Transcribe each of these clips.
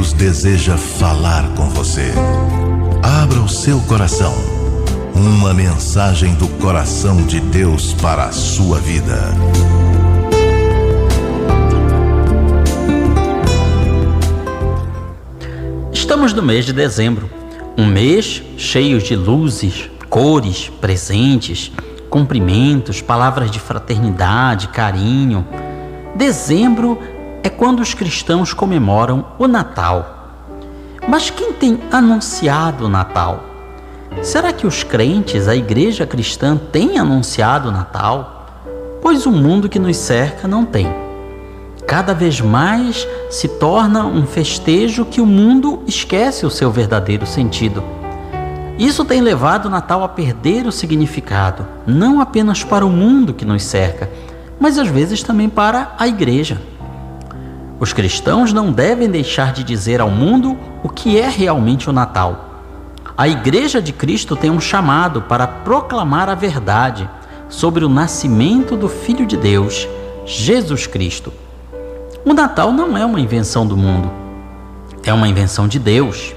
Deus deseja falar com você. Abra o seu coração. Uma mensagem do coração de Deus para a sua vida. Estamos no mês de dezembro, um mês cheio de luzes, cores, presentes, cumprimentos, palavras de fraternidade, carinho. Dezembro é quando os cristãos comemoram o Natal. Mas quem tem anunciado o Natal? Será que os crentes, a igreja cristã, tem anunciado o Natal? Pois o mundo que nos cerca não tem. Cada vez mais se torna um festejo que o mundo esquece o seu verdadeiro sentido. Isso tem levado o Natal a perder o significado, não apenas para o mundo que nos cerca, mas às vezes também para a igreja. Os cristãos não devem deixar de dizer ao mundo o que é realmente o Natal. A Igreja de Cristo tem um chamado para proclamar a verdade sobre o nascimento do Filho de Deus, Jesus Cristo. O Natal não é uma invenção do mundo, é uma invenção de Deus.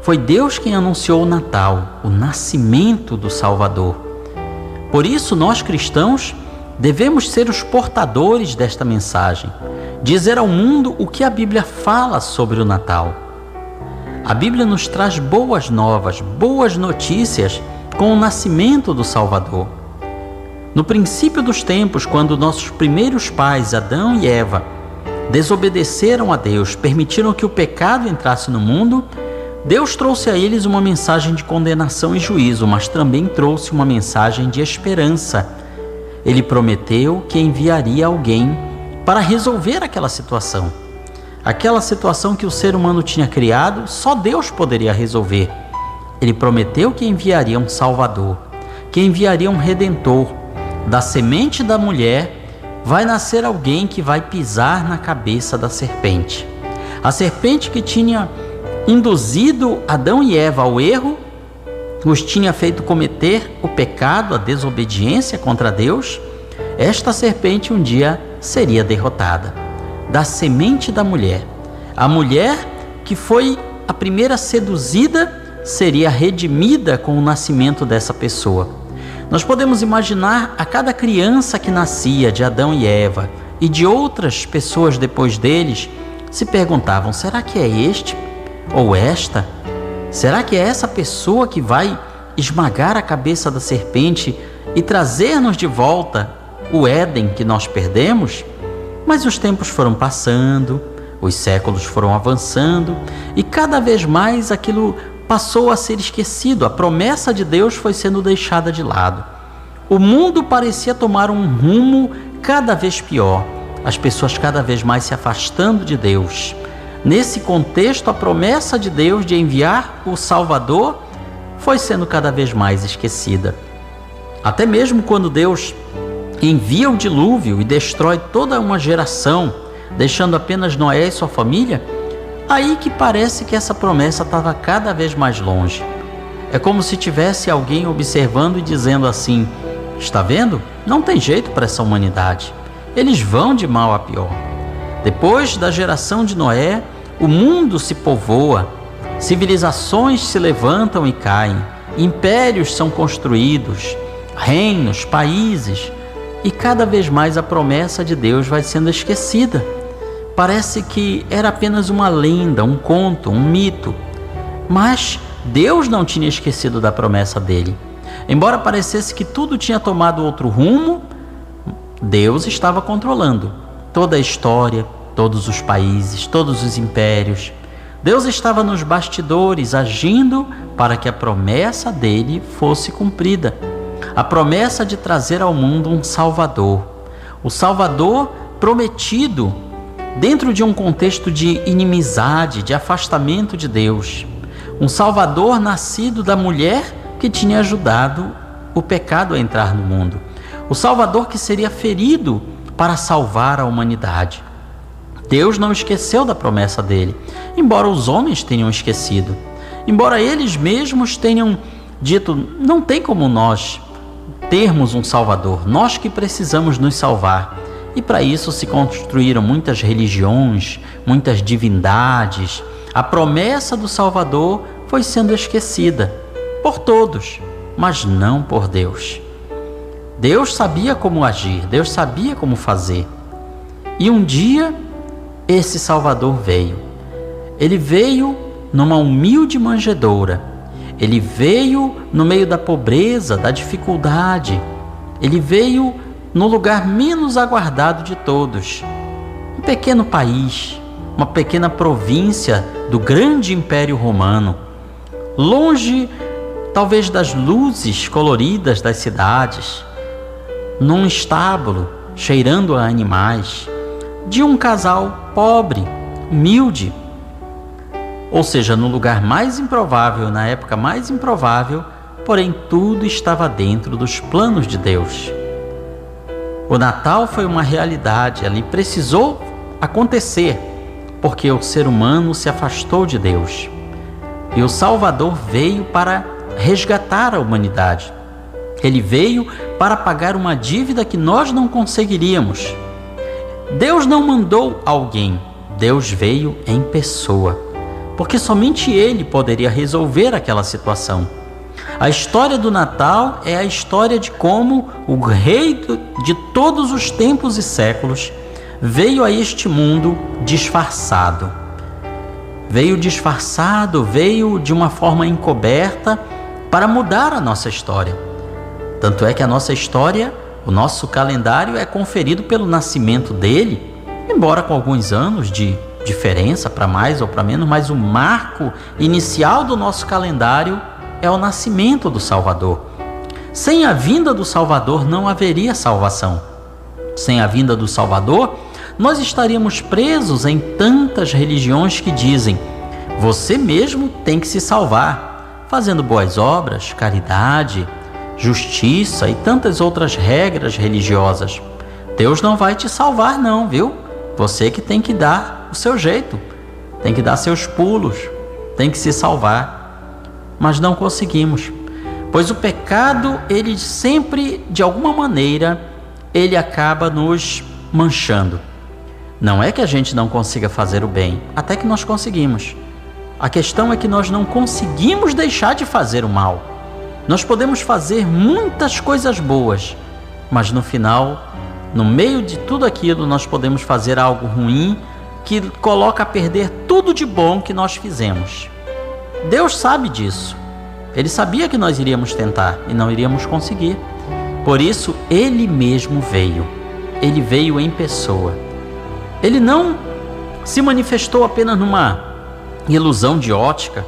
Foi Deus quem anunciou o Natal, o nascimento do Salvador. Por isso, nós cristãos devemos ser os portadores desta mensagem, dizer ao mundo o que a Bíblia fala sobre o Natal. A Bíblia nos traz boas novas, boas notícias com o nascimento do Salvador. No princípio dos tempos, quando nossos primeiros pais, Adão e Eva, desobedeceram a Deus, permitiram que o pecado entrasse no mundo, Deus trouxe a eles uma mensagem de condenação e juízo, mas também trouxe uma mensagem de esperança. Ele prometeu que enviaria alguém para resolver aquela situação. Aquela situação que o ser humano tinha criado, só Deus poderia resolver. Ele prometeu que enviaria um Salvador, que enviaria um Redentor. Da semente da mulher vai nascer alguém que vai pisar na cabeça da serpente. A serpente que tinha induzido Adão e Eva ao erro, os tinha feito cometer o pecado, a desobediência contra Deus, esta serpente um dia seria derrotada. Da semente da mulher. A mulher que foi a primeira seduzida seria redimida com o nascimento dessa pessoa. Nós podemos imaginar a cada criança que nascia de Adão e Eva e de outras pessoas depois deles, se perguntavam, será que é este ou esta? Será que é essa pessoa que vai esmagar a cabeça da serpente e trazer-nos de volta o Éden que nós perdemos? Mas os tempos foram passando, os séculos foram avançando e cada vez mais aquilo passou a ser esquecido. A promessa de Deus foi sendo deixada de lado. O mundo parecia tomar um rumo cada vez pior, as pessoas cada vez mais se afastando de Deus. Nesse contexto, a promessa de Deus de enviar o Salvador foi sendo cada vez mais esquecida. Até mesmo quando Deus envia o dilúvio e destrói toda uma geração, deixando apenas Noé e sua família, aí que parece que essa promessa estava cada vez mais longe. É como se tivesse alguém observando e dizendo assim, está vendo? Não tem jeito para essa humanidade. Eles vão de mal a pior. Depois da geração de Noé, o mundo se povoa, civilizações se levantam e caem, impérios são construídos, reinos, países, e cada vez mais a promessa de Deus vai sendo esquecida. Parece que era apenas uma lenda, um conto, um mito. Mas Deus não tinha esquecido da promessa dele. Embora parecesse que tudo tinha tomado outro rumo, Deus estava controlando toda a história, todos os países, todos os impérios. Deus estava nos bastidores agindo para que a promessa dele fosse cumprida. A promessa de trazer ao mundo um Salvador. O Salvador prometido dentro de um contexto de inimizade, de afastamento de Deus. Um Salvador nascido da mulher que tinha ajudado o pecado a entrar no mundo. O Salvador que seria ferido para salvar a humanidade. Deus não esqueceu da promessa dele, embora os homens tenham esquecido. Embora eles mesmos tenham dito, não tem como nós termos um Salvador, nós que precisamos nos salvar. E para isso se construíram muitas religiões, muitas divindades, A promessa do Salvador foi sendo esquecida por todos, mas não por Deus. Deus sabia como agir, Deus sabia como fazer. E um dia, esse Salvador veio. Ele veio numa humilde manjedoura. Ele veio no meio da pobreza, da dificuldade. Ele veio no lugar menos aguardado de todos. Um pequeno país, uma pequena província do grande Império Romano, longe talvez das luzes coloridas das cidades, num estábulo cheirando a animais, de um casal pobre, humilde, ou seja, no lugar mais improvável, na época mais improvável, porém tudo estava dentro dos planos de Deus. O Natal foi uma realidade, ali precisou acontecer, porque o ser humano se afastou de Deus. E o Salvador veio para resgatar a humanidade. Ele veio para pagar uma dívida que nós não conseguiríamos. Deus não mandou alguém, Deus veio em pessoa, porque somente Ele poderia resolver aquela situação. A história do Natal é a história de como o Rei de todos os tempos e séculos veio a este mundo disfarçado. Veio disfarçado, veio de uma forma encoberta para mudar a nossa história. Tanto é que a nossa história, o nosso calendário é conferido pelo nascimento dele, embora com alguns anos de diferença, para mais ou para menos, mas o marco inicial do nosso calendário é o nascimento do Salvador. Sem a vinda do Salvador não haveria salvação. Sem a vinda do Salvador, nós estaríamos presos em tantas religiões que dizem: você mesmo tem que se salvar, fazendo boas obras, caridade, justiça e tantas outras regras religiosas. Deus não vai te salvar não, viu? Você que tem que dar o seu jeito, tem que dar seus pulos, tem que se salvar. Mas não conseguimos, pois o pecado, ele sempre, de alguma maneira, ele acaba nos manchando. Não é que a gente não consiga fazer o bem, até que nós conseguimos. A questão é que nós não conseguimos deixar de fazer o mal. Nós podemos fazer muitas coisas boas, mas no final, no meio de tudo aquilo, nós podemos fazer algo ruim que coloca a perder tudo de bom que nós fizemos. Deus sabe disso. Ele sabia que nós iríamos tentar e não iríamos conseguir. Por isso, Ele mesmo veio. Ele veio em pessoa. Ele não se manifestou apenas numa ilusão de ótica.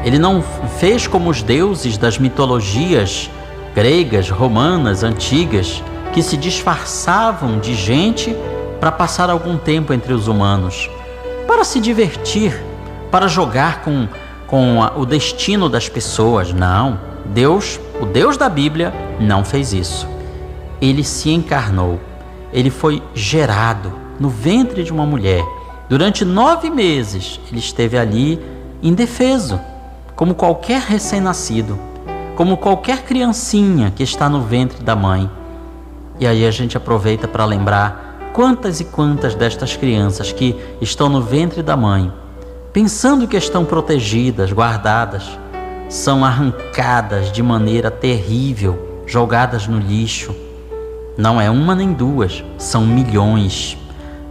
Ele não fez como os deuses das mitologias gregas, romanas, antigas, que se disfarçavam de gente para passar algum tempo entre os humanos, para se divertir, para jogar com o destino das pessoas. Não, Deus, o Deus da Bíblia, não fez isso. Ele se encarnou, ele foi gerado no ventre de uma mulher. Durante 9 meses, ele esteve ali indefeso, como qualquer recém-nascido, como qualquer criancinha que está no ventre da mãe. E aí a gente aproveita para lembrar quantas e quantas destas crianças que estão no ventre da mãe, pensando que estão protegidas, guardadas, são arrancadas de maneira terrível, jogadas no lixo. Não é uma nem duas, são milhões.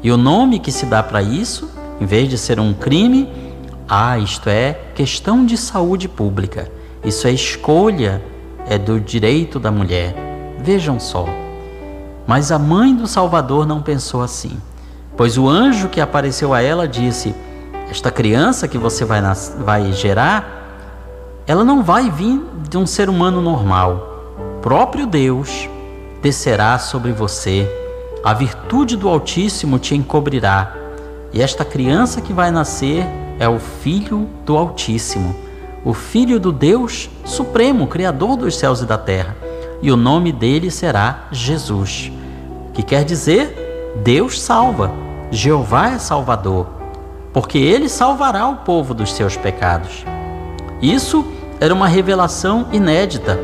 E o nome que se dá para isso, em vez de ser um crime, isto é questão de saúde pública. Isso é escolha, é do direito da mulher. Vejam só. Mas a mãe do Salvador não pensou assim, pois o anjo que apareceu a ela disse: esta criança que você vai gerar, ela não vai vir de um ser humano normal. O próprio Deus descerá sobre você, a virtude do Altíssimo te encobrirá, e esta criança que vai nascer é o Filho do Altíssimo, o Filho do Deus Supremo, Criador dos céus e da terra, e o nome dele será Jesus, que quer dizer Deus salva, Jeová é Salvador, porque ele salvará o povo dos seus pecados. Isso era uma revelação inédita,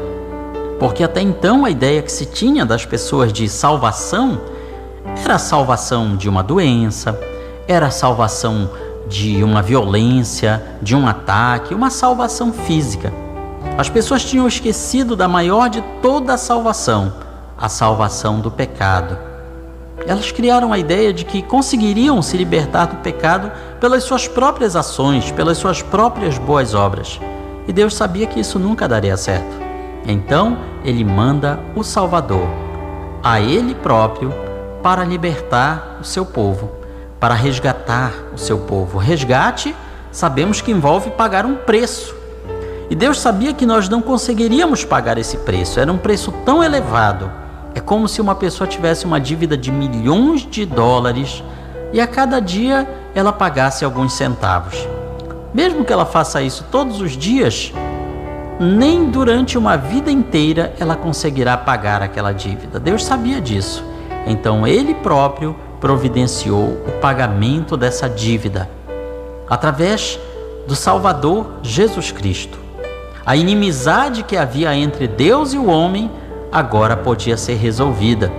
porque até então a ideia que se tinha das pessoas de salvação era a salvação de uma doença, era a salvação de uma violência, de um ataque, uma salvação física. As pessoas tinham esquecido da maior de toda a salvação do pecado. Elas criaram a ideia de que conseguiriam se libertar do pecado pelas suas próprias ações, pelas suas próprias boas obras. E Deus sabia que isso nunca daria certo. Então, Ele manda o Salvador, a Ele próprio, para libertar o seu povo, para resgatar o seu povo. Resgate, sabemos que envolve pagar um preço. E Deus sabia que nós não conseguiríamos pagar esse preço. Era um preço tão elevado. É como se uma pessoa tivesse uma dívida de milhões de dólares e a cada dia ela pagasse alguns centavos. Mesmo que ela faça isso todos os dias, nem durante uma vida inteira ela conseguirá pagar aquela dívida. Deus sabia disso. Então Ele próprio providenciou o pagamento dessa dívida através do Salvador Jesus Cristo. A inimizade que havia entre Deus e o homem agora podia ser resolvida.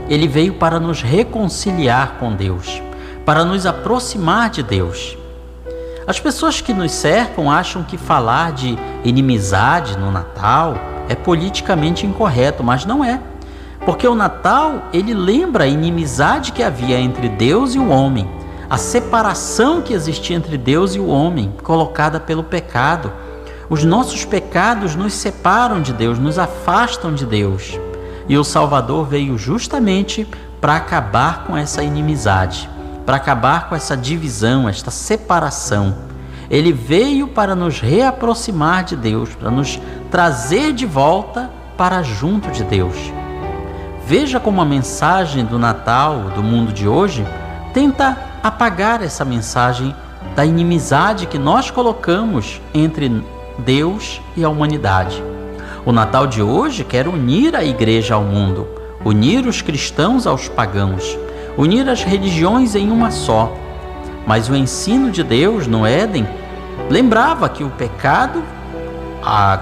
Ele veio para nos reconciliar com Deus, para nos aproximar de Deus. As pessoas que nos cercam acham que falar de inimizade no Natal é politicamente incorreto, mas não é. Porque o Natal, ele lembra a inimizade que havia entre Deus e o homem, a separação que existia entre Deus e o homem, colocada pelo pecado. Os nossos pecados nos separam de Deus, nos afastam de Deus. E o Salvador veio justamente para acabar com essa inimizade, para acabar com essa divisão, esta separação. Ele veio para nos reaproximar de Deus, para nos trazer de volta para junto de Deus. Veja como a mensagem do Natal, do mundo de hoje, tenta apagar essa mensagem da inimizade que nós colocamos entre Deus e a humanidade. O Natal de hoje quer unir a igreja ao mundo, unir os cristãos aos pagãos, unir as religiões em uma só. Mas o ensino de Deus no Éden lembrava que o pecado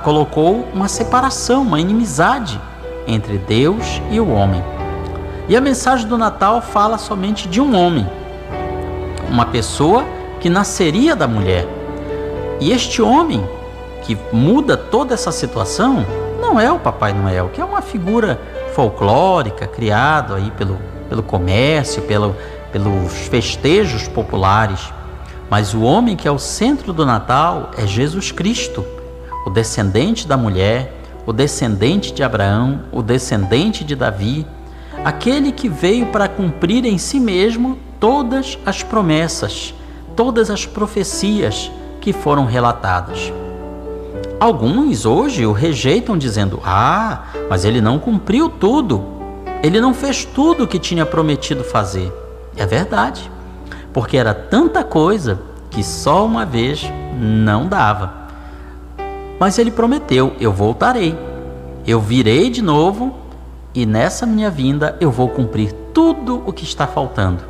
colocou uma separação, uma inimizade entre Deus e o homem. E a mensagem do Natal fala somente de um homem, uma pessoa que nasceria da mulher. E este homem que muda toda essa situação não é o Papai Noel, que é uma figura folclórica criado aí pelo comércio, pelos festejos populares. Mas o homem que é o centro do Natal é Jesus Cristo, o descendente da mulher, o descendente de Abraão, o descendente de Davi, aquele que veio para cumprir em si mesmo todas as promessas, todas as profecias que foram relatadas. Alguns hoje o rejeitam dizendo: mas ele não cumpriu tudo, ele não fez tudo o que tinha prometido fazer. É verdade, porque era tanta coisa que só uma vez não dava. Mas ele prometeu: eu voltarei, eu virei de novo e nessa minha vinda eu vou cumprir tudo o que está faltando.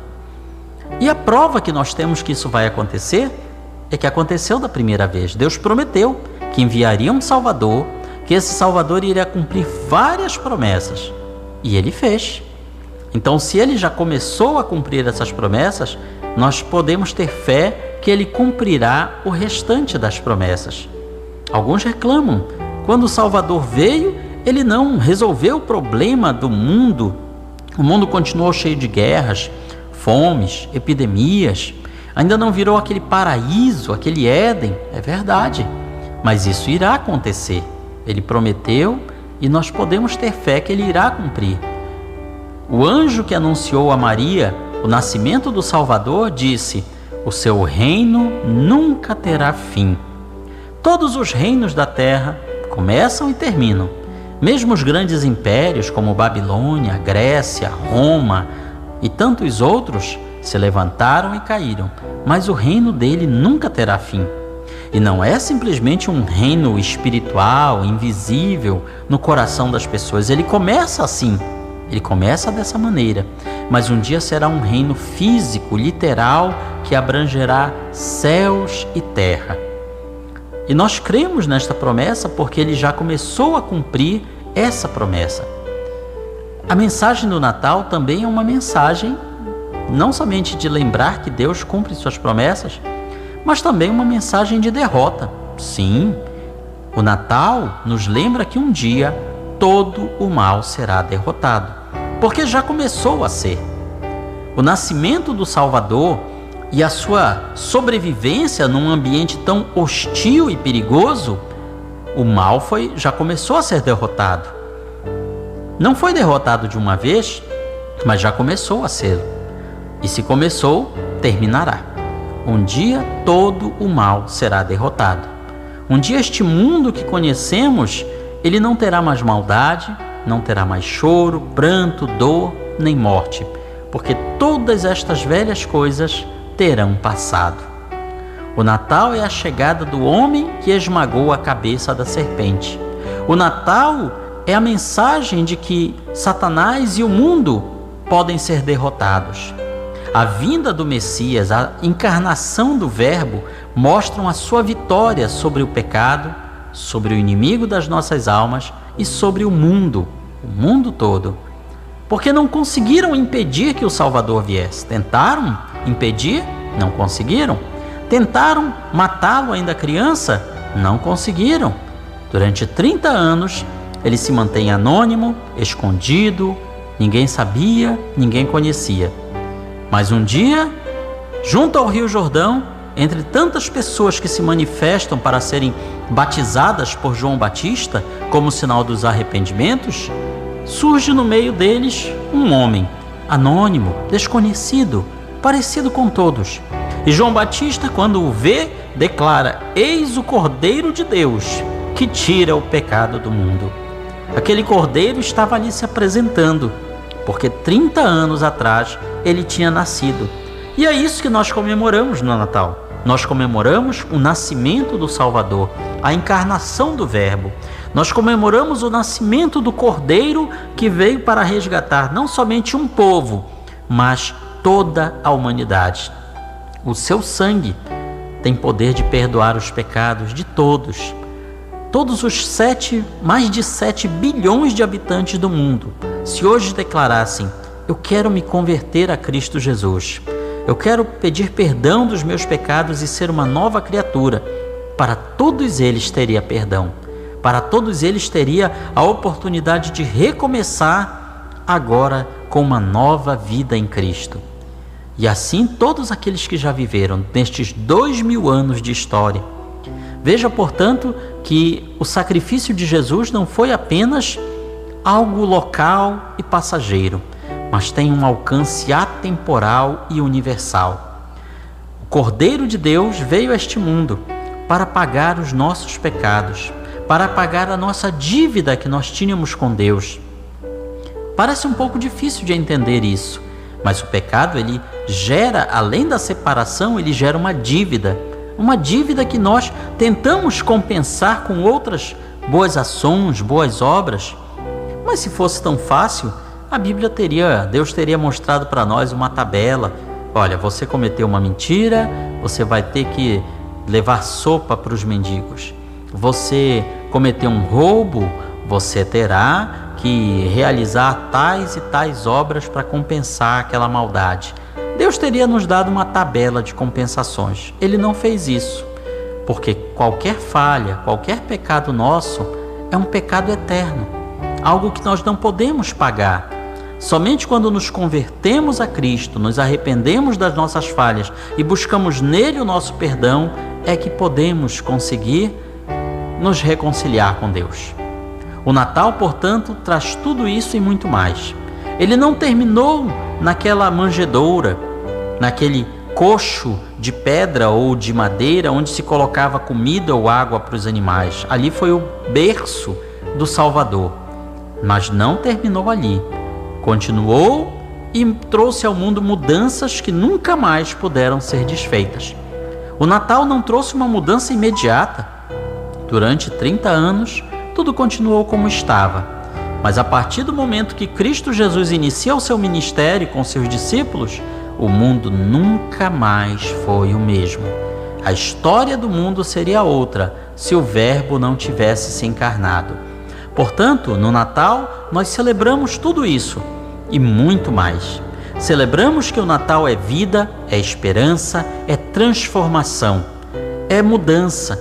E a prova que nós temos que isso vai acontecer é que aconteceu da primeira vez. Deus prometeu que enviaria um Salvador, que esse Salvador iria cumprir várias promessas. E ele fez. Então, se ele já começou a cumprir essas promessas, nós podemos ter fé que ele cumprirá o restante das promessas. Alguns reclamam: quando o Salvador veio, ele não resolveu o problema do mundo. O mundo continuou cheio de guerras, fomes, epidemias. Ainda não virou aquele paraíso, aquele Éden. É verdade, mas isso irá acontecer. Ele prometeu e nós podemos ter fé que ele irá cumprir. O anjo que anunciou a Maria o nascimento do Salvador disse: o seu reino nunca terá fim. Todos os reinos da terra começam e terminam. Mesmo os grandes impérios como Babilônia, Grécia, Roma e tantos outros se levantaram e caíram, mas o reino dele nunca terá fim. E não é simplesmente um reino espiritual, invisível no coração das pessoas. Ele começa assim, ele começa dessa maneira, mas um dia será um reino físico, literal, que abrangerá céus e terra. E nós cremos nesta promessa porque ele já começou a cumprir essa promessa. A mensagem do Natal também é uma mensagem não somente de lembrar que Deus cumpre suas promessas, mas também uma mensagem de derrota. Sim, o Natal nos lembra que um dia todo o mal será derrotado, porque já começou a ser. O nascimento do Salvador e a sua sobrevivência num ambiente tão hostil e perigoso, o mal já começou a ser derrotado. Não foi derrotado de uma vez, mas já começou a ser. E se começou, terminará. Um dia todo o mal será derrotado. Um dia este mundo que conhecemos, ele não terá mais maldade, não terá mais choro, pranto, dor, nem morte, porque todas estas velhas coisas terão passado. O Natal é a chegada do homem que esmagou a cabeça da serpente. O Natal é a mensagem de que Satanás e o mundo podem ser derrotados. A vinda do Messias, a encarnação do Verbo, mostram a sua vitória sobre o pecado, sobre o inimigo das nossas almas e sobre o mundo todo. Porque não conseguiram impedir que o Salvador viesse. Tentaram impedir? Não conseguiram. Tentaram matá-lo ainda criança? Não conseguiram. Durante 30 anos, ele se mantém anônimo, escondido, ninguém sabia, ninguém conhecia. Mas um dia, junto ao Rio Jordão, entre tantas pessoas que se manifestam para serem batizadas por João Batista como sinal dos arrependimentos, surge no meio deles um homem, anônimo, desconhecido, parecido com todos. E João Batista, quando o vê, declara: eis o Cordeiro de Deus, que tira o pecado do mundo. Aquele Cordeiro estava ali se apresentando, porque 30 anos atrás ele tinha nascido. E é isso que nós comemoramos no Natal. Nós comemoramos o nascimento do Salvador, a encarnação do Verbo. Nós comemoramos o nascimento do Cordeiro que veio para resgatar não somente um povo, mas toda a humanidade. O seu sangue tem poder de perdoar os pecados de todos. Todos os mais de 7 bilhões de habitantes do mundo, se hoje declarassem: eu quero me converter a Cristo Jesus, eu quero pedir perdão dos meus pecados e ser uma nova criatura, para todos eles teria perdão, para todos eles teria a oportunidade de recomeçar agora com uma nova vida em Cristo. E assim todos aqueles que já viveram nestes 2000 anos de história. Veja, portanto, que o sacrifício de Jesus não foi apenas algo local e passageiro, mas tem um alcance atemporal e universal. O Cordeiro de Deus veio a este mundo para pagar os nossos pecados, para pagar a nossa dívida que nós tínhamos com Deus. Parece um pouco difícil de entender isso, mas o pecado, ele gera, além da separação, ele gera uma dívida que nós tentamos compensar com outras boas ações, boas obras. Mas se fosse tão fácil, Deus teria mostrado para nós uma tabela. Olha, você cometeu uma mentira, você vai ter que levar sopa para os mendigos. Você cometeu um roubo, você terá que realizar tais e tais obras para compensar aquela maldade. Deus teria nos dado uma tabela de compensações. Ele não fez isso, porque qualquer falha, qualquer pecado nosso é um pecado eterno, algo que nós não podemos pagar. Somente quando nos convertemos a Cristo, nos arrependemos das nossas falhas e buscamos nele o nosso perdão, é que podemos conseguir nos reconciliar com Deus. O Natal, portanto, traz tudo isso e muito mais. Ele não terminou naquela manjedoura, naquele coxo de pedra ou de madeira onde se colocava comida ou água para os animais. Ali foi o berço do Salvador, mas não terminou ali. Continuou e trouxe ao mundo mudanças que nunca mais puderam ser desfeitas. O Natal não trouxe uma mudança imediata. Durante 30 anos, tudo continuou como estava. Mas a partir do momento que Cristo Jesus inicia o seu ministério com seus discípulos, o mundo nunca mais foi o mesmo. A história do mundo seria outra se o Verbo não tivesse se encarnado. Portanto, no Natal, nós celebramos tudo isso e muito mais. Celebramos que o Natal é vida, é esperança, é transformação, é mudança,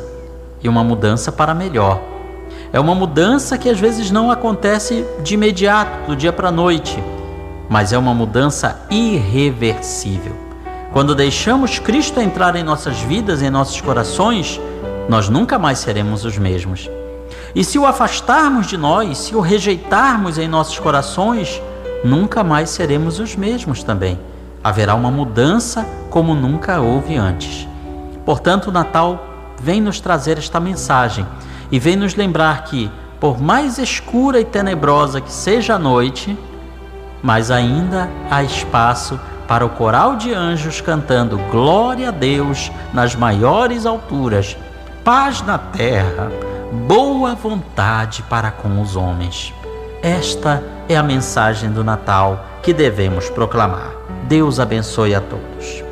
e uma mudança para melhor. É uma mudança que às vezes não acontece de imediato, do dia para a noite, mas é uma mudança irreversível. Quando deixamos Cristo entrar em nossas vidas, em nossos corações, nós nunca mais seremos os mesmos. E se o afastarmos de nós, se o rejeitarmos em nossos corações, nunca mais seremos os mesmos também. Haverá uma mudança como nunca houve antes. Portanto, o Natal vem nos trazer esta mensagem e vem nos lembrar que, por mais escura e tenebrosa que seja a noite, mas ainda há espaço para o coral de anjos cantando glória a Deus nas maiores alturas, paz na terra, boa vontade para com os homens. Esta é a mensagem do Natal que devemos proclamar. Deus abençoe a todos.